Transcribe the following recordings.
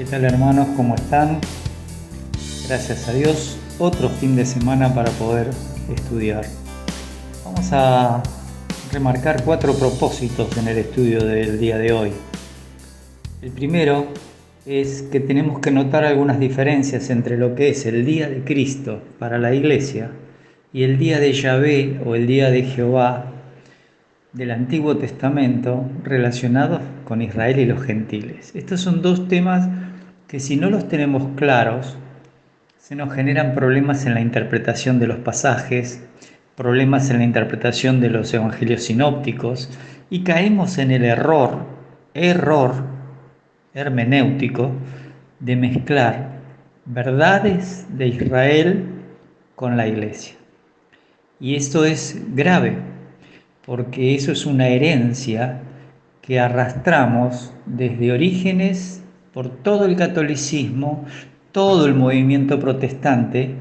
¿Qué tal, hermanos? ¿Cómo están? Gracias a Dios, otro fin de semana para poder estudiar. Vamos a remarcar 4 propósitos en el estudio del día de hoy. El primero es que tenemos que notar algunas diferencias entre lo que es el día de Cristo para la Iglesia y el día de Yahvé o el día de Jehová del Antiguo Testamento relacionados con Israel y los gentiles. Estos son 2 temas que, si no los tenemos claros, se nos generan problemas en la interpretación de los pasajes, problemas en la interpretación de los evangelios sinópticos, y caemos en el error hermenéutico de mezclar verdades de Israel con la Iglesia. Y esto es grave, porque eso es una herencia que arrastramos desde Orígenes por todo el catolicismo, todo el movimiento protestante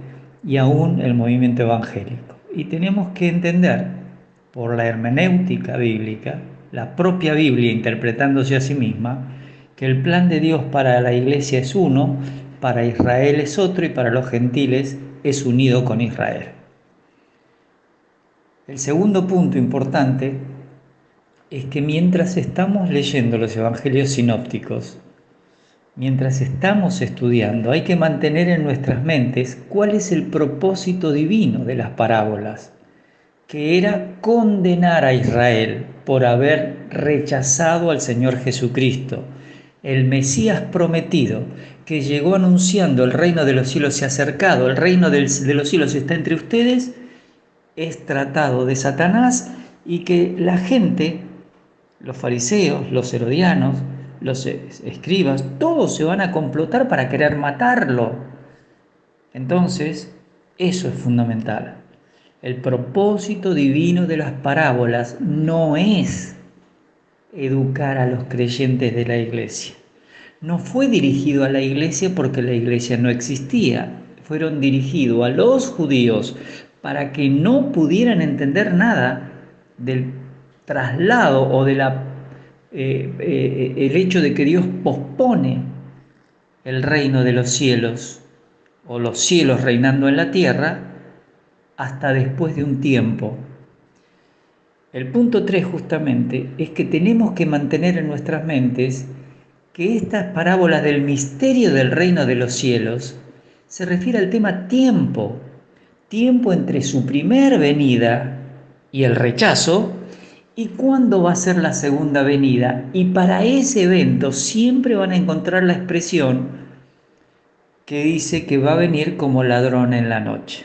y aún el movimiento evangélico. Y tenemos que entender, por la hermenéutica bíblica, la propia Biblia interpretándose a sí misma, que el plan de Dios para la Iglesia es uno, para Israel es otro y para los gentiles es unido con Israel. El segundo punto importante es que mientras estamos leyendo los evangelios sinópticos, mientras estamos estudiando, hay que mantener en nuestras mentes cuál es el propósito divino de las parábolas, que era condenar a Israel por haber rechazado al Señor Jesucristo, el Mesías prometido, que llegó anunciando: el reino de los cielos se ha acercado, el reino de los cielos está entre ustedes. Es tratado de Satanás, y que la gente, los fariseos, los herodianos, los escribas, todos se van a complotar para querer matarlo. Entonces, eso es fundamental. El propósito divino de las parábolas no es educar a los creyentes de la Iglesia. No fue dirigido a la Iglesia porque la Iglesia no existía. Fueron dirigidos a los judíos para que no pudieran entender nada del traslado o de el hecho de que Dios pospone el reino de los cielos o los cielos reinando en la tierra hasta después de un tiempo. El punto 3 justamente es que tenemos que mantener en nuestras mentes que estas parábolas del misterio del reino de los cielos se refiere al tema tiempo entre su primer venida y el rechazo, y cuándo va a ser la segunda venida. Y para ese evento siempre van a encontrar la expresión que dice que va a venir como ladrón en la noche.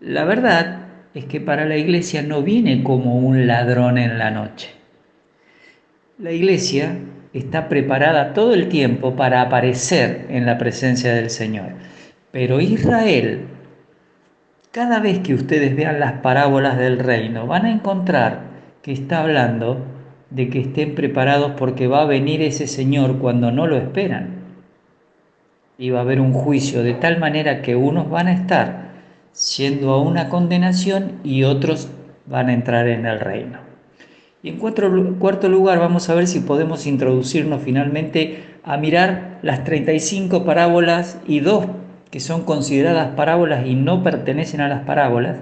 La verdad es que para la Iglesia no viene como un ladrón en la noche. La Iglesia está preparada todo el tiempo para aparecer en la presencia del Señor. Pero Israel, cada vez que ustedes vean las parábolas del reino, van a encontrar que está hablando de que estén preparados porque va a venir ese Señor cuando no lo esperan. Y va a haber un juicio de tal manera que unos van a estar yendo a una condenación y otros van a entrar en el reino. Y en cuarto lugar, vamos a ver si podemos introducirnos finalmente a mirar las 35 parábolas y 2 que son consideradas parábolas y no pertenecen a las parábolas,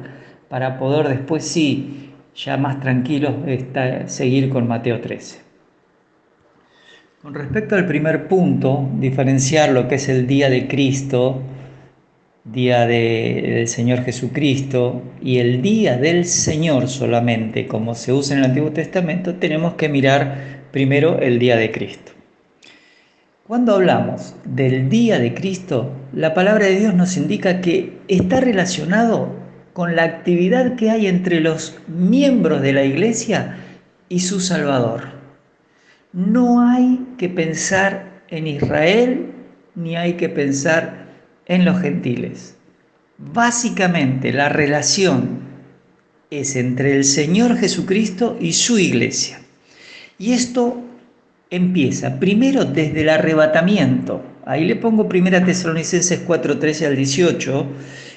para poder después sí, ya más tranquilos, seguir con Mateo 13. Con respecto al primer punto, diferenciar lo que es el día de Cristo, día del Señor Jesucristo, y el día del Señor solamente, como se usa en el Antiguo Testamento, tenemos que mirar primero el día de Cristo. Cuando hablamos del día de Cristo, la palabra de Dios nos indica que está relacionado con la actividad que hay entre los miembros de la Iglesia y su Salvador. No hay que pensar en Israel ni hay que pensar en los gentiles. Básicamente la relación es entre el Señor Jesucristo y su Iglesia. Y esto empieza primero desde el arrebatamiento. Ahí le pongo 1 Tesalonicenses 4, 13 al 18,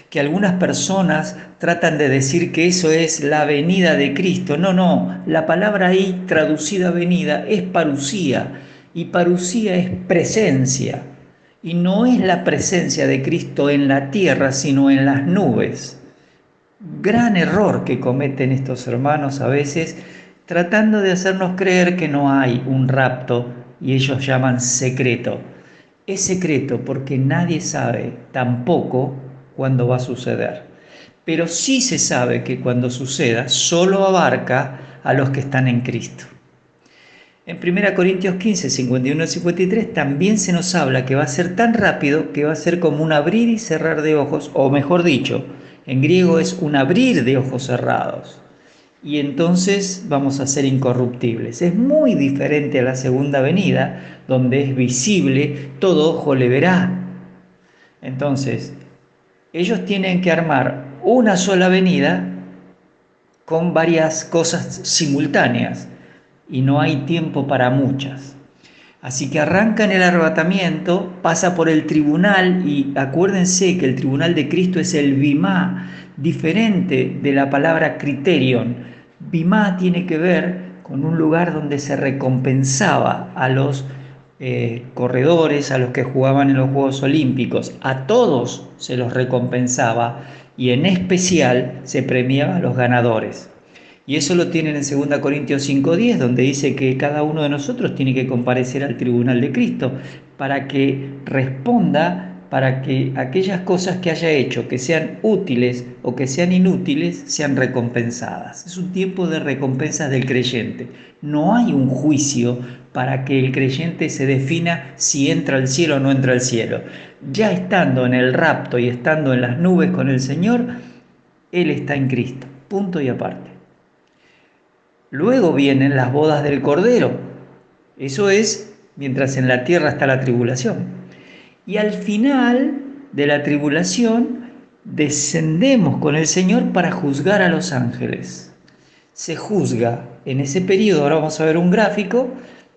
que algunas personas tratan de decir que eso es la venida de Cristo. No, la palabra ahí traducida venida es parusía, y parusía es presencia. Y no es la presencia de Cristo en la tierra, sino en las nubes. Gran error que cometen estos hermanos a veces, tratando de hacernos creer que no hay un rapto, y ellos llaman secreto. Es secreto porque nadie sabe tampoco cuándo va a suceder. Pero sí se sabe que cuando suceda, solo abarca a los que están en Cristo. En 1 Corintios 15, 51 y 53 también se nos habla que va a ser tan rápido que va a ser como un abrir y cerrar de ojos, o mejor dicho, en griego es un abrir de ojos cerrados. Y entonces vamos a ser incorruptibles. Es muy diferente a la segunda venida, donde es visible, todo ojo le verá. Entonces, ellos tienen que armar una sola venida con varias cosas simultáneas y no hay tiempo para muchas. Así que arranca en el arrebatamiento, pasa por el tribunal y acuérdense que el tribunal de Cristo es el bimá, diferente de la palabra criterion. Bimá tiene que ver con un lugar donde se recompensaba a los corredores, a los que jugaban en los Juegos Olímpicos, a todos se los recompensaba y en especial se premiaba a los ganadores. Y eso lo tienen en 2 Corintios 5:10, donde dice que cada uno de nosotros tiene que comparecer al tribunal de Cristo para que responda, para que aquellas cosas que haya hecho, que sean útiles o que sean inútiles, sean recompensadas. Es un tiempo de recompensas del creyente. No hay un juicio para que el creyente se defina si entra al cielo o no entra al cielo. Ya estando en el rapto y estando en las nubes con el Señor, Él está en Cristo. Punto y aparte. Luego vienen las bodas del Cordero. Eso es mientras en la tierra está la tribulación. Y al final de la tribulación descendemos con el Señor para juzgar a los ángeles. Se juzga en ese periodo, ahora vamos a ver un gráfico,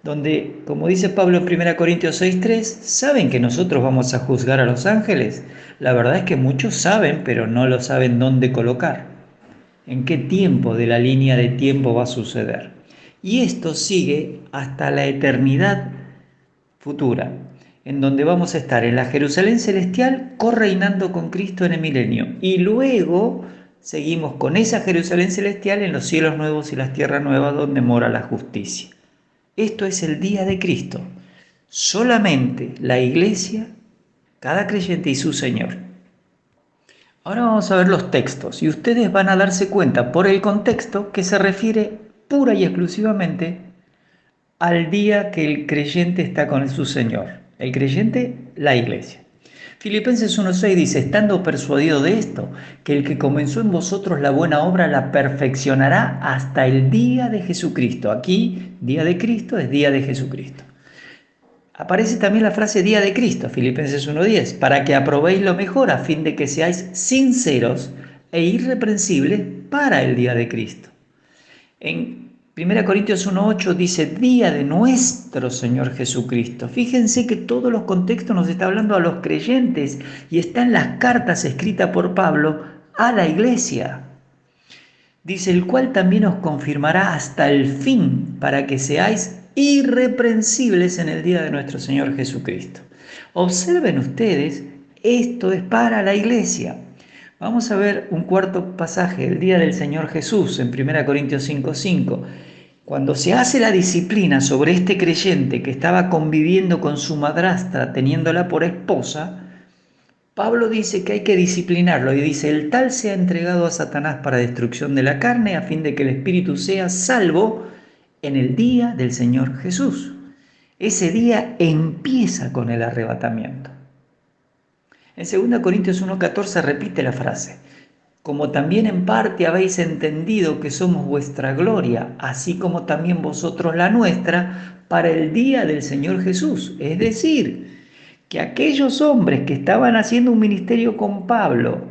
donde, como dice Pablo en 1 Corintios 6:3, ¿saben que nosotros vamos a juzgar a los ángeles? La verdad es que muchos saben, pero no lo saben dónde colocar. ¿En qué tiempo de la línea de tiempo va a suceder? Y esto sigue hasta la eternidad futura, en donde vamos a estar en la Jerusalén celestial correinando con Cristo en el milenio. Y luego seguimos con esa Jerusalén celestial en los cielos nuevos y las tierras nuevas donde mora la justicia. Esto es el día de Cristo. Solamente la iglesia, cada creyente y su Señor. Ahora vamos a ver los textos y ustedes van a darse cuenta por el contexto que se refiere pura y exclusivamente al día que el creyente está con su Señor. El creyente, la iglesia. Filipenses 1:6 dice, estando persuadido de esto, que el que comenzó en vosotros la buena obra la perfeccionará hasta el día de Jesucristo. Aquí, día de Cristo es día de Jesucristo. Aparece también la frase día de Cristo, Filipenses 1:10, para que aprobéis lo mejor a fin de que seáis sinceros e irreprensibles para el día de Cristo. En 1 Corintios 1:8 dice día de nuestro Señor Jesucristo. Fíjense que todos los contextos nos está hablando a los creyentes y está en las cartas escritas por Pablo a la iglesia. Dice, el cual también os confirmará hasta el fin para que seáis irreprensibles en el día de nuestro Señor Jesucristo. Observen ustedes, esto es para la iglesia. Vamos a ver un cuarto pasaje, el día del Señor Jesús, en 1 Corintios 5:5. Cuando se hace la disciplina sobre este creyente que estaba conviviendo con su madrastra, teniéndola por esposa, Pablo dice que hay que disciplinarlo y dice, el tal sea entregado a Satanás para destrucción de la carne, a fin de que el espíritu sea salvo en el día del Señor Jesús. Ese día empieza con el arrebatamiento. En 2 Corintios 1:14 repite la frase, como también en parte habéis entendido que somos vuestra gloria, así como también vosotros la nuestra, para el día del Señor Jesús. Es decir, que aquellos hombres que estaban haciendo un ministerio con Pablo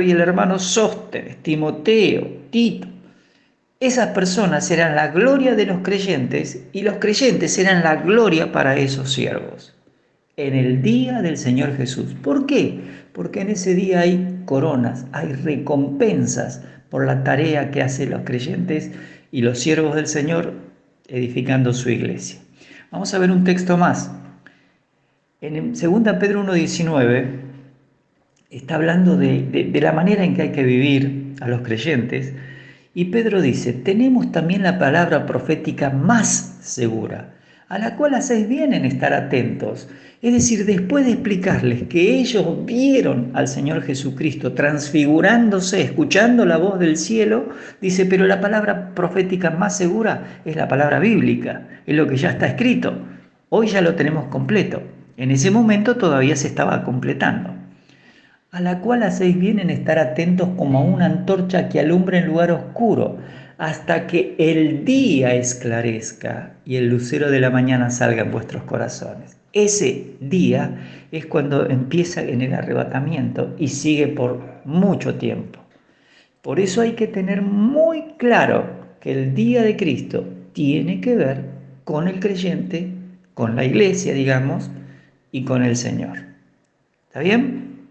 y el hermano Sóstenes, Timoteo, Tito, esas personas eran la gloria de los creyentes y los creyentes eran la gloria para esos siervos. En el día del Señor Jesús. ¿Por qué? Porque en ese día hay coronas, hay recompensas por la tarea que hacen los creyentes y los siervos del Señor edificando su iglesia. Vamos a ver un texto más. En 2 Pedro 1,19 está hablando de la manera en que hay que vivir a los creyentes, y Pedro dice: tenemos también la palabra profética más segura, a la cual hacéis bien en estar atentos. Es decir, después de explicarles que ellos vieron al Señor Jesucristo transfigurándose, escuchando la voz del cielo, dice: pero la palabra profética más segura es la palabra bíblica, es lo que ya está escrito. Hoy ya lo tenemos completo. En ese momento todavía se estaba completando. A la cual hacéis bien en estar atentos como a una antorcha que alumbra en lugar oscuro, hasta que el día esclarezca y el lucero de la mañana salga en vuestros corazones. Ese día es cuando empieza en el arrebatamiento y sigue por mucho tiempo. Por eso hay que tener muy claro que el día de Cristo tiene que ver con el creyente, con la iglesia, digamos, y con el Señor. ¿Está bien?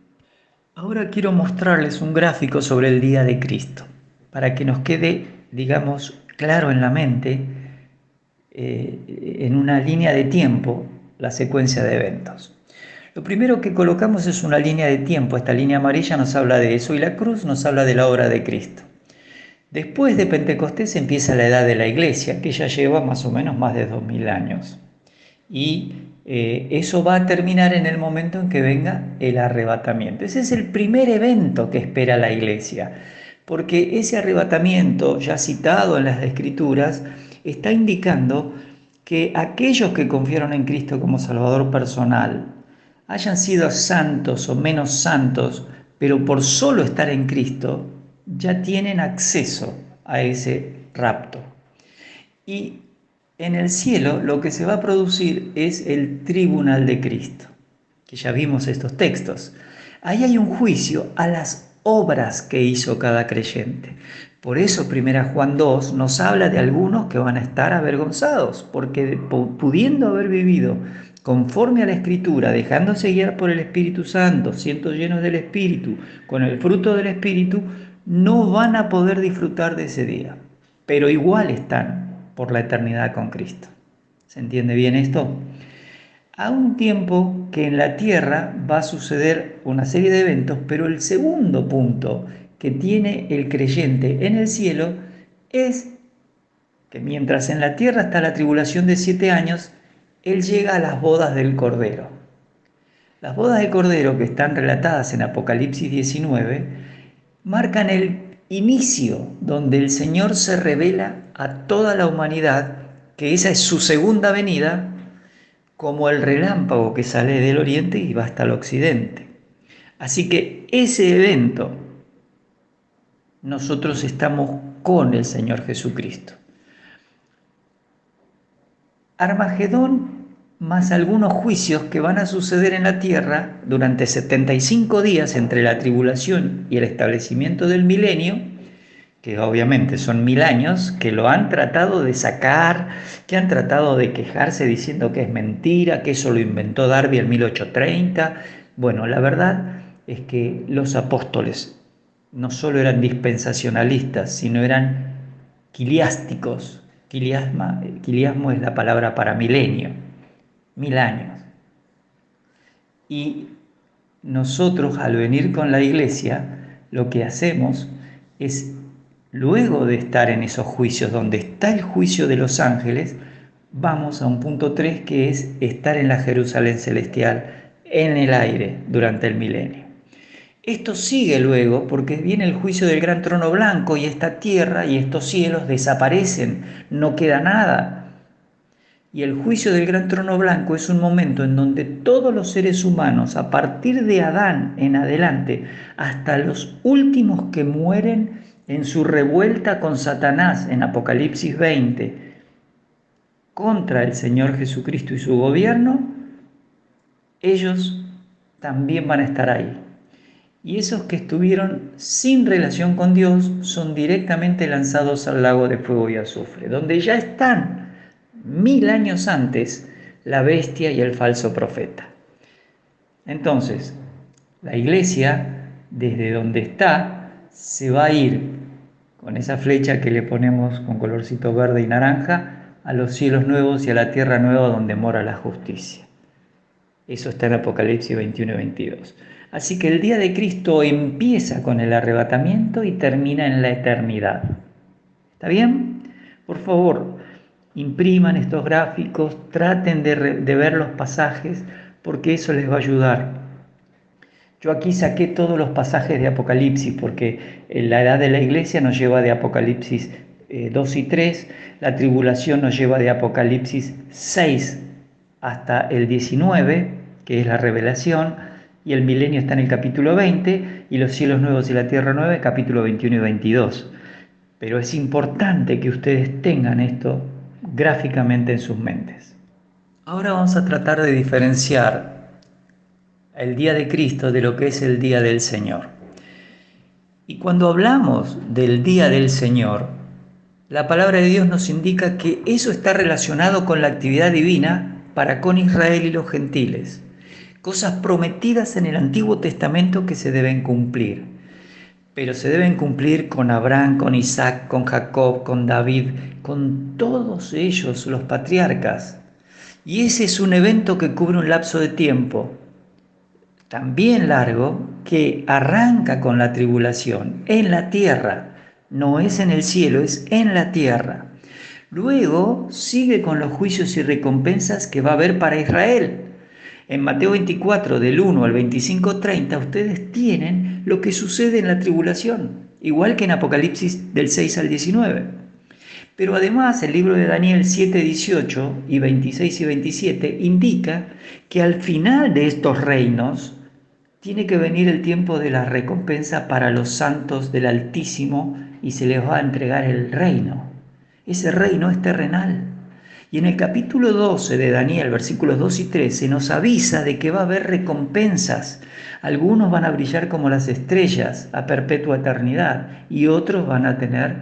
Ahora quiero mostrarles un gráfico sobre el día de Cristo, para que nos quede, digamos, claro en la mente, en una línea de tiempo, la secuencia de eventos. Lo primero que colocamos es una línea de tiempo. Esta línea amarilla nos habla de eso y la cruz nos habla de la obra de Cristo. Después de Pentecostés empieza la edad de la iglesia, que ya lleva más o menos más de 2000 años. Y eso va a terminar en el momento en que venga el arrebatamiento. Ese es el primer evento que espera la iglesia, porque ese arrebatamiento, ya citado en las Escrituras, está indicando que aquellos que confiaron en Cristo como Salvador personal, hayan sido santos o menos santos, pero por solo estar en Cristo, ya tienen acceso a ese rapto. Y en el cielo lo que se va a producir es el tribunal de Cristo, que ya vimos estos textos. Ahí hay un juicio a las obras que hizo cada creyente. Por eso 1 Juan 2 nos habla de algunos que van a estar avergonzados, porque pudiendo haber vivido conforme a la Escritura, dejándose guiar por el Espíritu Santo, siendo llenos del Espíritu, con el fruto del Espíritu, no van a poder disfrutar de ese día, pero igual están por la eternidad con Cristo. ¿Se entiende bien esto? A un tiempo que en la tierra va a suceder una serie de eventos, pero el segundo punto que tiene el creyente en el cielo es que mientras en la tierra está la tribulación de 7 años, él llega a las bodas del Cordero. Las bodas del Cordero, que están relatadas en Apocalipsis 19, marcan el inicio donde el Señor se revela a toda la humanidad, que esa es su segunda venida, como el relámpago que sale del oriente y va hasta el occidente. Así que ese evento, nosotros estamos con el Señor Jesucristo. Armagedón más algunos juicios que van a suceder en la tierra durante 75 días entre la tribulación y el establecimiento del milenio, que obviamente son 1000 años, que lo han tratado de sacar, que han tratado de quejarse diciendo que es mentira, que eso lo inventó Darby en 1830. Bueno, la verdad es que los apóstoles no solo eran dispensacionalistas, sino eran quiliásticos. Quiliasmo es la palabra para milenio, 1000 años. Y nosotros, al venir con la iglesia, lo que hacemos es, luego de estar en esos juicios, donde está el juicio de los ángeles, vamos a un punto 3, que es estar en la Jerusalén celestial, en el aire, durante el milenio. Esto sigue luego porque viene el juicio del gran trono blanco y esta tierra y estos cielos desaparecen, no queda nada. Y el juicio del gran trono blanco es un momento en donde todos los seres humanos, a partir de Adán en adelante, hasta los últimos que mueren en su revuelta con Satanás en Apocalipsis 20, contra el Señor Jesucristo y su gobierno, ellos también van a estar ahí. Y esos que estuvieron sin relación con Dios son directamente lanzados al lago de fuego y azufre, donde ya están 1000 años antes la bestia y el falso profeta. Entonces, la iglesia, desde donde está, se va a ir con esa flecha que le ponemos con colorcito verde y naranja a los cielos nuevos y a la tierra nueva donde mora la justicia. Eso está en Apocalipsis 21 y 22. Así que el día de Cristo empieza con el arrebatamiento y termina en la eternidad. ¿Está bien? Por favor, impriman estos gráficos, traten de ver los pasajes, porque eso les va a ayudar. Yo aquí saqué todos los pasajes de Apocalipsis, porque la edad de la iglesia nos lleva de Apocalipsis 2 y 3, la tribulación nos lleva de Apocalipsis 6 hasta el 19, que es la revelación, y el milenio está en el capítulo 20, y los cielos nuevos y la tierra nueva, capítulo 21 y 22. Pero es importante que ustedes tengan esto gráficamente en sus mentes. Ahora vamos a tratar de diferenciar el día de Cristo de lo que es el día del Señor. Y cuando hablamos del día del Señor, la palabra de Dios nos indica que eso está relacionado con la actividad divina para con Israel y los gentiles. Cosas prometidas en el Antiguo Testamento que se deben cumplir. Pero se deben cumplir con Abraham, con Isaac, con Jacob, con David, con todos ellos, los patriarcas. Y ese es un evento que cubre un lapso de tiempo también largo, que arranca con la tribulación en la tierra. No es en el cielo, es en la tierra. Luego sigue con los juicios y recompensas que va a haber para Israel. En Mateo 24, del 1 al 25-30, ustedes tienen lo que sucede en la tribulación, igual que en Apocalipsis del 6 al 19. Pero además el libro de Daniel 7, 18 y 26 y 27 indica que al final de estos reinos tiene que venir el tiempo de la recompensa para los santos del Altísimo y se les va a entregar el reino. Ese reino es terrenal. Y en el capítulo 12 de Daniel, versículos 2 y 3, se nos avisa de que va a haber recompensas. Algunos van a brillar como las estrellas a perpetua eternidad y otros van a tener,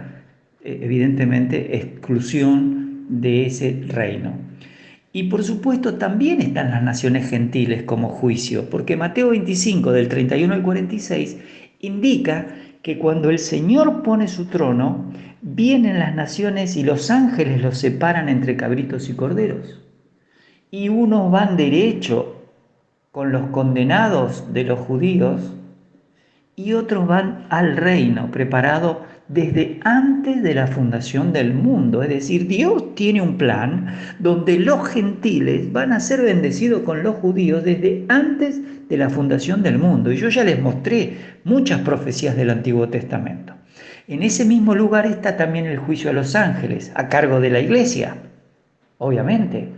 evidentemente, exclusión de ese reino. Y por supuesto también están las naciones gentiles como juicio, porque Mateo 25, del 31 al 46, indica que cuando el Señor pone su trono, vienen las naciones y los ángeles los separan entre cabritos y corderos. Y unos van derecho con los condenados de los judíos y otros van al reino preparado desde antes de la fundación del mundo. Es decir, Dios tiene un plan donde los gentiles van a ser bendecidos con los judíos desde antes de la fundación del mundo. Y yo ya les mostré muchas profecías del Antiguo Testamento. En ese mismo lugar está también el juicio a los ángeles, a cargo de la iglesia, obviamente.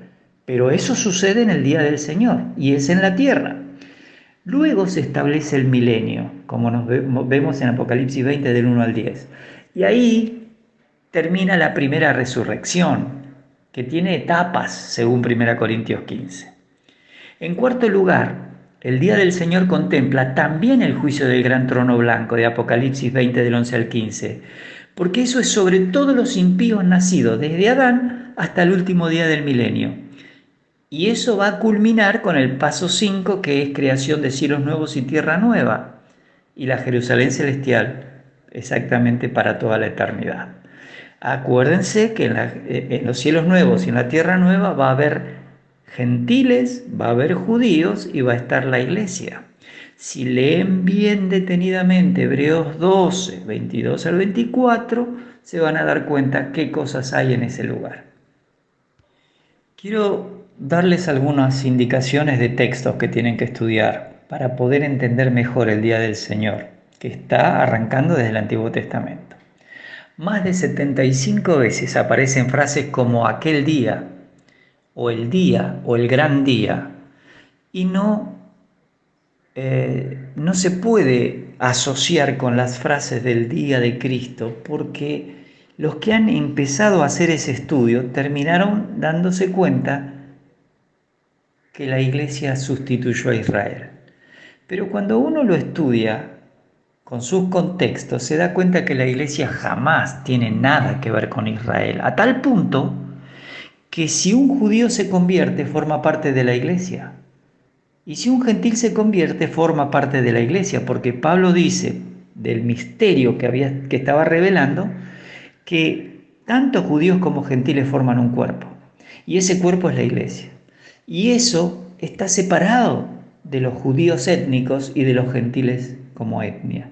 Pero eso sucede en el día del Señor y es en la tierra. Luego se establece el milenio, como nos vemos en Apocalipsis 20 del 1 al 10. Y ahí termina la primera resurrección, que tiene etapas según 1 Corintios 15. En cuarto lugar, el día del Señor contempla también el juicio del gran trono blanco de Apocalipsis 20 del 11 al 15, porque eso es sobre todos los impíos nacidos desde Adán hasta el último día del milenio. Y eso va a culminar con el paso 5, que es creación de cielos nuevos y tierra nueva, y la Jerusalén celestial, exactamente para toda la eternidad. Acuérdense que en los cielos nuevos y en la tierra nueva va a haber gentiles, va a haber judíos y va a estar la iglesia. Si leen bien detenidamente Hebreos 12, 22 al 24, se van a dar cuenta qué cosas hay en ese lugar. Quiero darles algunas indicaciones de textos que tienen que estudiar para poder entender mejor el día del Señor, que está arrancando desde el Antiguo Testamento. Más de 75 veces aparecen frases como aquel día, o el gran día, y no se puede asociar con las frases del día de Cristo, porque los que han empezado a hacer ese estudio terminaron dándose cuenta que la iglesia sustituyó a Israel. Pero cuando uno lo estudia con sus contextos, se da cuenta que la iglesia jamás tiene nada que ver con Israel, a tal punto que si un judío se convierte, forma parte de la iglesia. Y si un gentil se convierte, forma parte de la iglesia, porque Pablo dice del misterio que estaba revelando, que tanto judíos como gentiles forman un cuerpo, y ese cuerpo es la iglesia. Y eso está separado de los judíos étnicos y de los gentiles como etnia.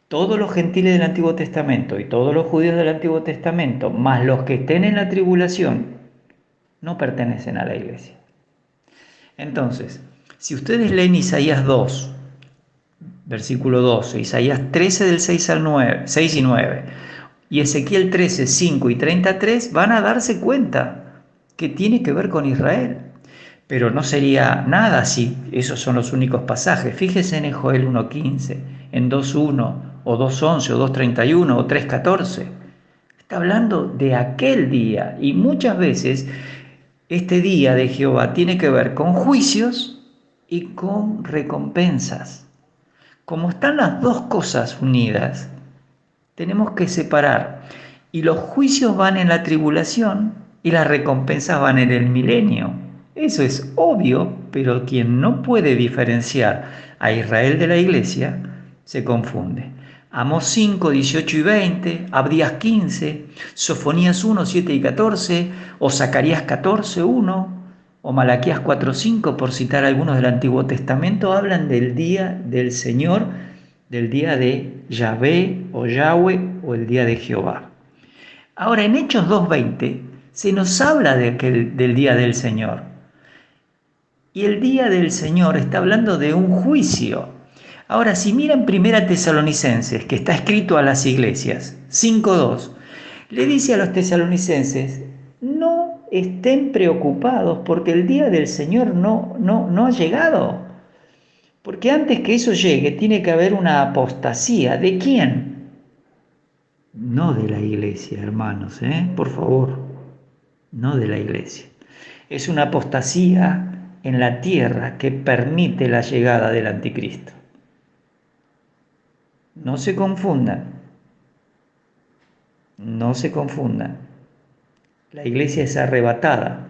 Todos los gentiles del Antiguo Testamento y todos los judíos del Antiguo Testamento, más los que estén en la tribulación, no pertenecen a la iglesia. Entonces, si ustedes leen Isaías 2, versículo 12, Isaías 13 del 6 al 9, 6 y 9, y Ezequiel 13, 5 y 33, van a darse cuenta que tiene que ver con Israel. Pero no sería nada si esos son los únicos pasajes. Fíjese en Joel 1.15, en 2.1, o 2.11, o 2.31, o 3.14. Está hablando de aquel día, y muchas veces este día de Jehová tiene que ver con juicios y con recompensas. Como están las dos cosas unidas, tenemos que separar. Y los juicios van en la tribulación y las recompensas van en el milenio. Eso es obvio, pero quien no puede diferenciar a Israel de la iglesia se confunde. Amós 5, 18 y 20, Abdías 15, Sofonías 1, 7 y 14, o Zacarías 14, 1, o Malaquías 4, 5, por citar algunos del Antiguo Testamento, hablan del día del Señor, del día de Yahvé o Yahweh o el día de Jehová. Ahora, en Hechos 2.20 se nos habla del día del Señor. Y el día del Señor está hablando de un juicio. Ahora, si miran 1 Tesalonicenses, que está escrito a las iglesias, 5.2, le dice a los tesalonicenses, no estén preocupados porque el día del Señor no ha llegado. Porque antes que eso llegue, tiene que haber una apostasía. ¿De quién? No de la iglesia, hermanos, por favor, no de la iglesia. Es una apostasía en la tierra que permite la llegada del anticristo. No se confundan, no se confundan. La iglesia es arrebatada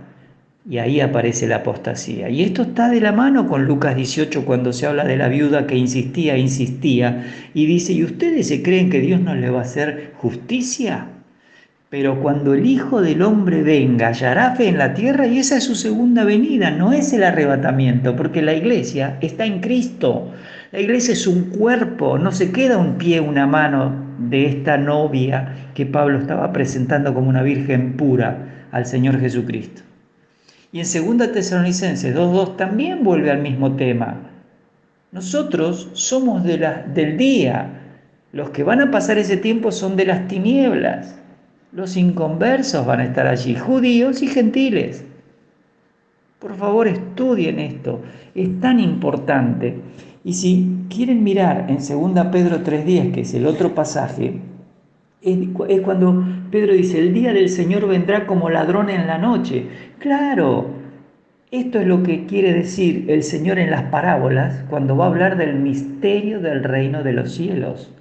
y ahí aparece la apostasía. Y esto está de la mano con Lucas 18 cuando se habla de la viuda que insistía y dice, ¿y ustedes se creen que Dios no les va a hacer justicia? Pero cuando el Hijo del Hombre venga, hallará fe en la tierra, y esa es su segunda venida, no es el arrebatamiento, porque la iglesia está en Cristo. La iglesia es un cuerpo, no se queda un pie, una mano de esta novia que Pablo estaba presentando como una virgen pura al Señor Jesucristo. Y en 2 Tesalonicenses 2.2 también vuelve al mismo tema. Nosotros somos del día, los que van a pasar ese tiempo son de las tinieblas. Los inconversos van a estar allí, judíos y gentiles. Por favor, estudien esto, es tan importante. Y si quieren mirar en 2 Pedro 3.10, que es el otro pasaje, es cuando Pedro dice, el día del Señor vendrá como ladrón en la noche. Claro, esto es lo que quiere decir el Señor en las parábolas cuando va a hablar del misterio del reino de los cielos.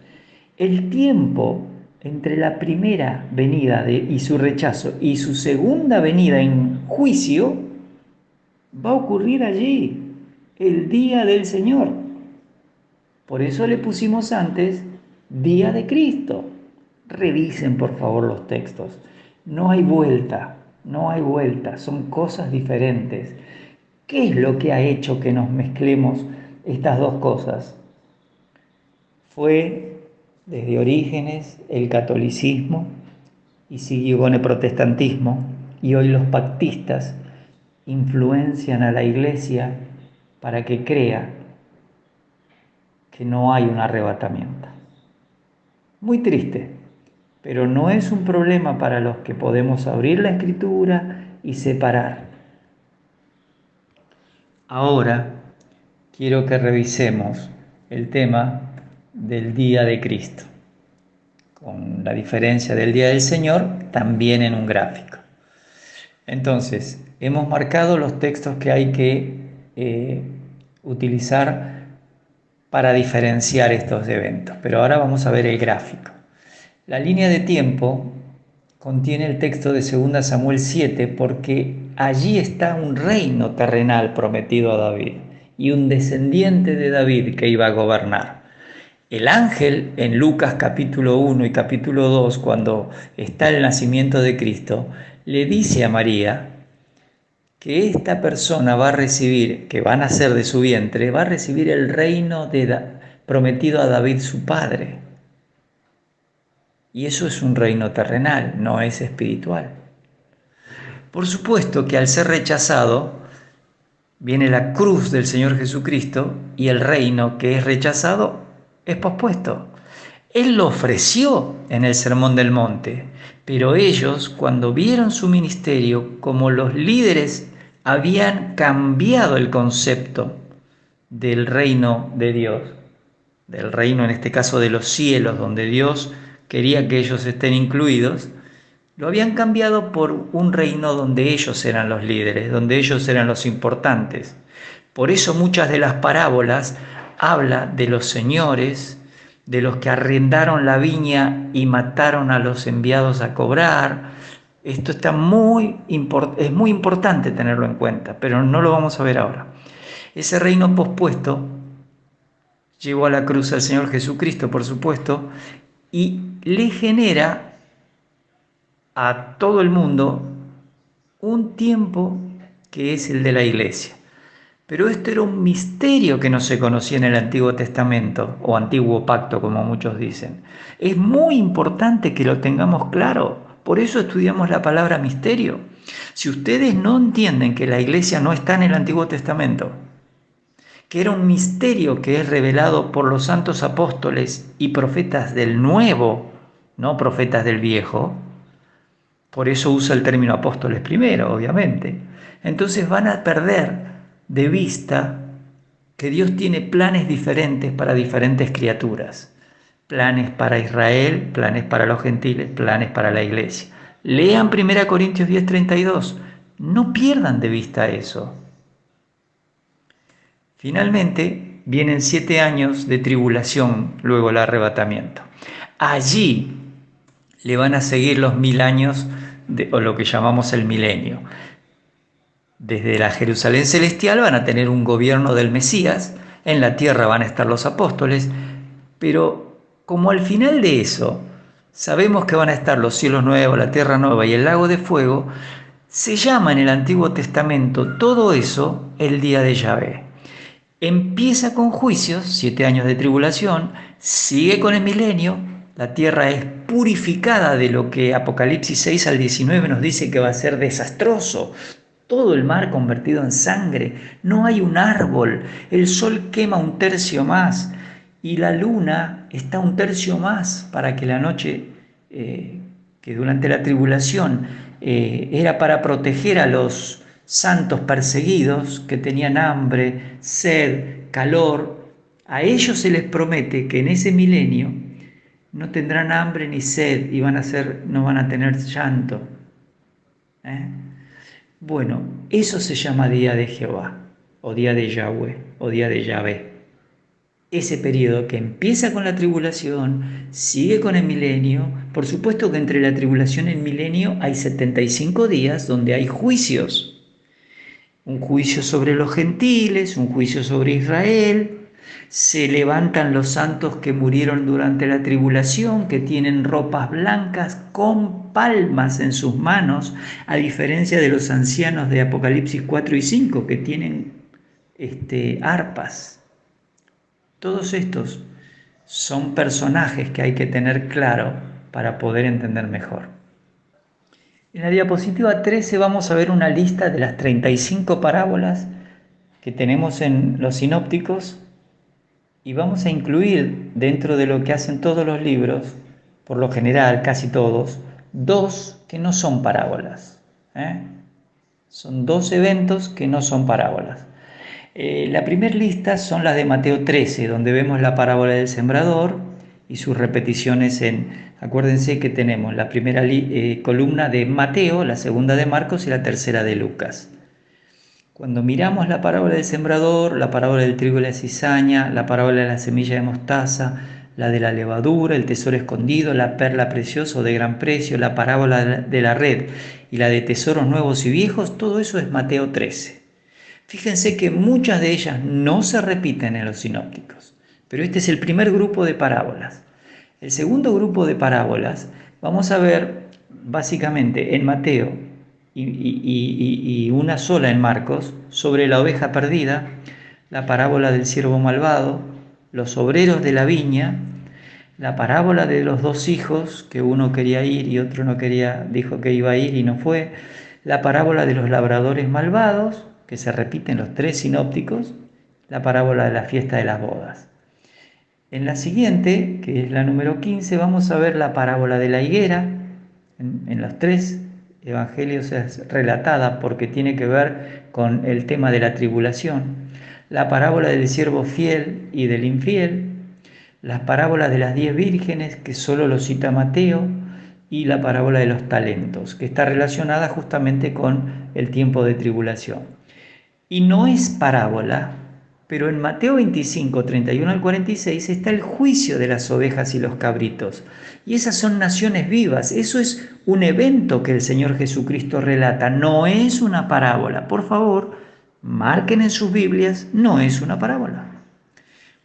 El tiempo entre la primera venida y su rechazo y su segunda venida en juicio va a ocurrir allí, el día del Señor. Por eso le pusimos antes día de Cristo. Revisen por favor los textos. No hay vuelta, son cosas diferentes. ¿Qué es lo que ha hecho que nos mezclemos estas dos cosas? Fue desde Orígenes el catolicismo y siguió con el protestantismo, y hoy los pactistas influencian a la iglesia para que crea que no hay un arrebatamiento. Muy triste, pero no es un problema para los que podemos abrir la Escritura y separar. Ahora quiero que revisemos el tema del día de Cristo, con la diferencia del día del Señor también en un gráfico. Entonces, hemos marcado los textos que hay que utilizar para diferenciar estos eventos, pero ahora vamos a ver el gráfico. La línea de tiempo contiene el texto de 2 Samuel 7 porque allí está un reino terrenal prometido a David y un descendiente de David que iba a gobernar. El ángel en Lucas capítulo 1 y capítulo 2, cuando está el nacimiento de Cristo, le dice a María que esta persona va a recibir, que va a nacer de su vientre, va a recibir el reino prometido a David su padre. Y eso es un reino terrenal, no es espiritual. Por supuesto que al ser rechazado, viene la cruz del Señor Jesucristo y el reino que es rechazado es pospuesto. Él lo ofreció en el Sermón del Monte, pero ellos, cuando vieron su ministerio, como los líderes habían cambiado el concepto del reino de Dios, del reino en este caso de los cielos, donde Dios quería que ellos estén incluidos, lo habían cambiado por un reino donde ellos eran los líderes, donde ellos eran los importantes. Por eso muchas de las parábolas habla de los señores, de los que arrendaron la viña y mataron a los enviados a cobrar. Esto es muy importante tenerlo en cuenta, pero no lo vamos a ver ahora. Ese reino pospuesto llevó a la cruz al Señor Jesucristo, por supuesto, y le genera a todo el mundo un tiempo que es el de la iglesia. Pero esto era un misterio que no se conocía en el Antiguo Testamento, o Antiguo Pacto, como muchos dicen. Es muy importante que lo tengamos claro, por eso estudiamos la palabra misterio. Si ustedes no entienden que la iglesia no está en el Antiguo Testamento, que era un misterio que es revelado por los santos apóstoles y profetas del Nuevo, no profetas del Viejo, por eso usa el término apóstoles primero, obviamente. Entonces van a perder de vista que Dios tiene planes diferentes para diferentes criaturas. Planes para Israel, planes para los gentiles, planes para la iglesia. Lean 1 Corintios 10:32. No pierdan de vista eso. Finalmente, vienen 7 años de tribulación luego el arrebatamiento. Allí le van a seguir los 1000 años o lo que llamamos el milenio. Desde la Jerusalén celestial van a tener un gobierno del Mesías, en la tierra van a estar los apóstoles, pero como al final de eso sabemos que van a estar los cielos nuevos, la tierra nueva y el lago de fuego, se llama en el Antiguo Testamento todo eso el día de Yahvé. Empieza con juicios, 7 años de tribulación, sigue con el milenio. La tierra es purificada de lo que Apocalipsis 6 al 19 nos dice que va a ser desastroso. Todo el mar convertido en sangre, no hay un árbol, el sol quema 1/3 más y la luna está 1/3 más para que la noche, que durante la tribulación era para proteger a los santos perseguidos que tenían hambre, sed, calor, a ellos se les promete que en ese milenio no tendrán hambre ni sed y no van a tener llanto. Bueno, eso se llama día de Jehová, o día de Yahweh, o día de Yahvé. Ese periodo que empieza con la tribulación, sigue con el milenio. Por supuesto que entre la tribulación y el milenio hay 75 días donde hay juicios. Un juicio sobre los gentiles, un juicio sobre Israel. Se levantan los santos que murieron durante la tribulación, que tienen ropas blancas con palmas en sus manos, a diferencia de los ancianos de Apocalipsis 4 y 5, que tienen arpas. Todos estos son personajes que hay que tener claro para poder entender mejor. En la diapositiva 13 vamos a ver una lista de las 35 parábolas que tenemos en los sinópticos y vamos a incluir dentro de lo que hacen todos los libros, por lo general casi todos, 2 que no son parábolas. Son 2 eventos que no son parábolas. La primera lista son las de Mateo 13, donde vemos la parábola del sembrador y sus repeticiones acuérdense que tenemos la primera columna de Mateo, la segunda de Marcos y la tercera de Lucas. Cuando miramos la parábola del sembrador, la parábola del trigo y la cizaña, la parábola de la semilla de mostaza, la de la levadura, el tesoro escondido, la perla preciosa o de gran precio, la parábola de la red y la de tesoros nuevos y viejos, todo eso es Mateo 13. Fíjense que muchas de ellas no se repiten en los sinópticos, pero este es el primer grupo de parábolas. El segundo grupo de parábolas vamos a ver básicamente en Mateo y una sola en Marcos, sobre la oveja perdida, la parábola del siervo malvado, los obreros de la viña, la parábola de los dos hijos, que uno quería ir y otro no quería, dijo que iba a ir y no fue, la parábola de los labradores malvados, que se repiten los tres sinópticos, la parábola de la fiesta de las bodas. En la siguiente, que es la número 15, vamos a ver la parábola de la higuera. En los tres evangelios es relatada porque tiene que ver con el tema de la tribulación. La parábola del siervo fiel y del infiel, las parábolas de las 10 vírgenes, que solo lo cita Mateo, y la parábola de los talentos, que está relacionada justamente con el tiempo de tribulación. Y no es parábola, pero en Mateo 25, 31 al 46 está el juicio de las ovejas y los cabritos. Y esas son naciones vivas, eso es un evento que el Señor Jesucristo relata, no es una parábola. Por favor, marquen en sus Biblias, no es una parábola.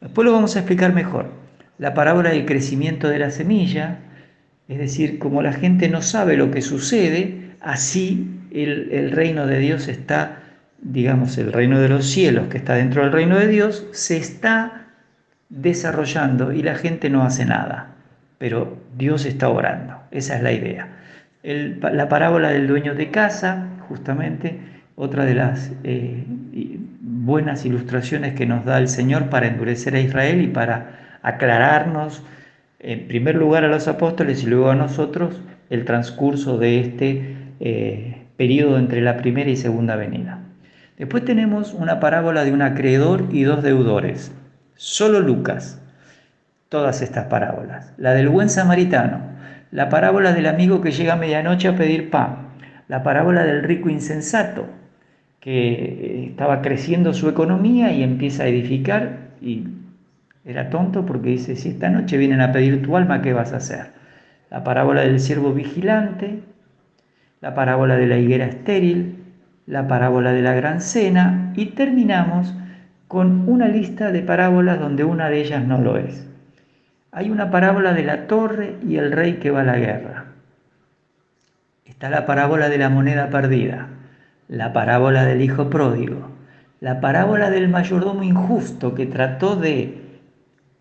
Después lo vamos a explicar mejor. La parábola del crecimiento de la semilla, es decir, como la gente no sabe lo que sucede, así el reino de Dios está, digamos, el reino de los cielos que está dentro del reino de Dios, se está desarrollando y la gente no hace nada, pero Dios está obrando, esa es la idea. La parábola del dueño de casa, justamente, otra de las buenas ilustraciones que nos da el Señor para endurecer a Israel y para aclararnos, en primer lugar a los apóstoles y luego a nosotros, el transcurso de este periodo entre la primera y segunda venida. Después tenemos una parábola de un acreedor y dos deudores. Solo Lucas, todas estas parábolas. La del buen samaritano, la parábola del amigo que llega a medianoche a pedir pan, la parábola del rico insensato, que estaba creciendo su economía y empieza a edificar y era tonto porque dice, si esta noche vienen a pedir tu alma, ¿qué vas a hacer? La parábola del siervo vigilante, la parábola de la higuera estéril, la parábola de la gran cena y terminamos con una lista de parábolas donde una de ellas no lo es. Hay una parábola de la torre y el rey que va a la guerra. Está la parábola de la moneda perdida, la parábola del hijo pródigo, la parábola del mayordomo injusto que trató de,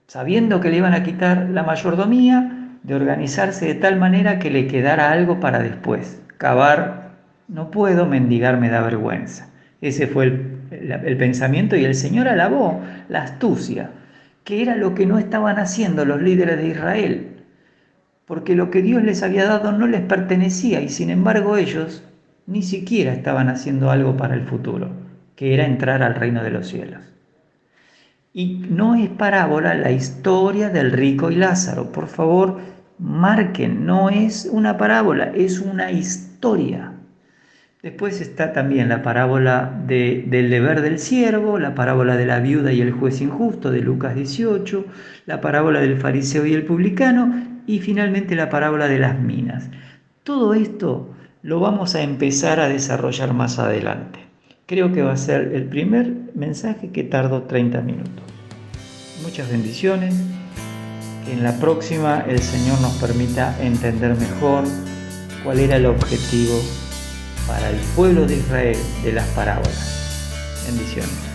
sabiendo que le iban a quitar la mayordomía, de organizarse de tal manera que le quedara algo para después. Cavar no puedo, mendigar me da vergüenza. Ese fue el pensamiento y el Señor alabó la astucia, que era lo que no estaban haciendo los líderes de Israel, porque lo que Dios les había dado no les pertenecía y sin embargo ellos ni siquiera estaban haciendo algo para el futuro, que era entrar al reino de los cielos. Y no es parábola la historia del rico y Lázaro. Por favor, marquen, no es una parábola, es una historia. Después está también la parábola del deber del siervo, la parábola de la viuda y el juez injusto de Lucas 18, la parábola del fariseo y el publicano y finalmente la parábola de las minas. Todo esto lo vamos a empezar a desarrollar más adelante. Creo que va a ser el primer mensaje que tardó 30 minutos. Muchas bendiciones. Que en la próxima el Señor nos permita entender mejor cuál era el objetivo para el pueblo de Israel de las parábolas. Bendiciones.